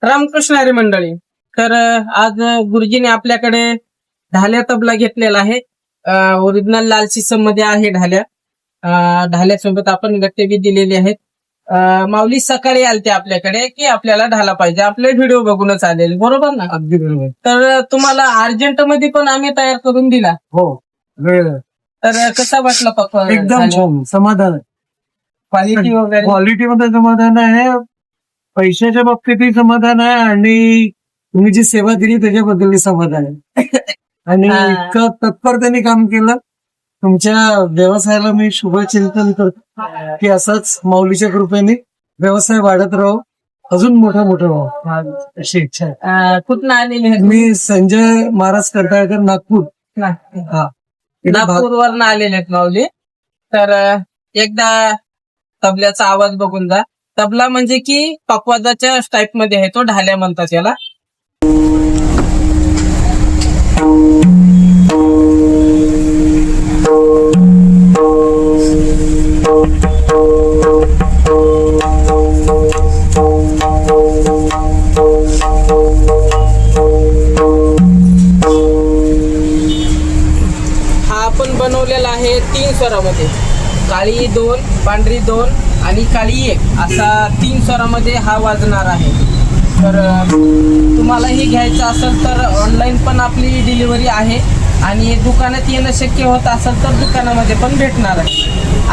रामकृष्ण हरी मंडळी. तर आज गुरुजीने आपल्याकडे ढाल्या तबला घेतलेला आहे. ओरिजिनल लाल सिस्टम मध्ये आहे ढाल्या. ढाल्यासोबत आपण गट्टे बी दिलेले आहेत. माऊली सकाळी आलते आपल्याकडे की आपल्याला ढाला पाहिजे, आपले व्हिडिओ बघूनच आलेले, बरोबर ना? अगदी बरोबर. तर तुम्हाला अर्जंट मध्ये पण आम्ही तयार करून दिला. हो, वेळ तर कसा वाटला पप्पा? एकदम छान, समाधान आहे. क्वालिटी वगैरे क्वालिटी मध्ये समाधान आहे, पैशाच्या बाबतीतही समाधान आहे आणि तुम्ही जी सेवा दिली त्याच्याबद्दलही समाधान आहे. आणि इतकं तत्परतेने काम केलं. तुमच्या व्यवसायाला मी शुभचिंतन करतो की असाच माऊलीच्या कृपेने व्यवसाय वाढत राहो, अजून मोठा व्हावं अशी इच्छा आहे. कुठं आलेले आहेत? मी संजय महाराज करताळकर, नागपूर. हा, नागपूरवरून आलेले आहेत माऊली. तर एकदा तबल्याचा आवाज बघून जा. तबला म्हणजे की पकवाजाच्या टाईप मध्ये आहे तो, ढाल्या म्हणतात याला. हा आपण बनवलेला आहे 3 स्वरामध्ये. काळी 2, पांढरी 2 आणि काळी 1 असा 3 स्वरामध्ये हा वाजणार आहे. तर तुम्हालाही घ्यायचं असेल तर ऑनलाईन पण आपली डिलिव्हरी आहे आणि दुकानात येणं शक्य होत असेल तर दुकानामध्ये पण भेटणार आहे.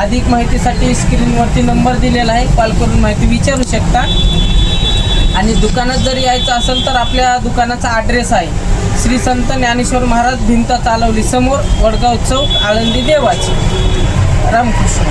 अधिक माहितीसाठी स्क्रीनवरती नंबर दिलेला आहे, कॉल करून माहिती विचारू शकता. आणि दुकानात जर यायचं असेल तर आपल्या दुकानाचा ॲड्रेस आहे श्री संत ज्ञानेश्वर महाराज, भिंत चालवली समोर, वडगाव चौक, आळंदी देवाची. रामकृष्ण.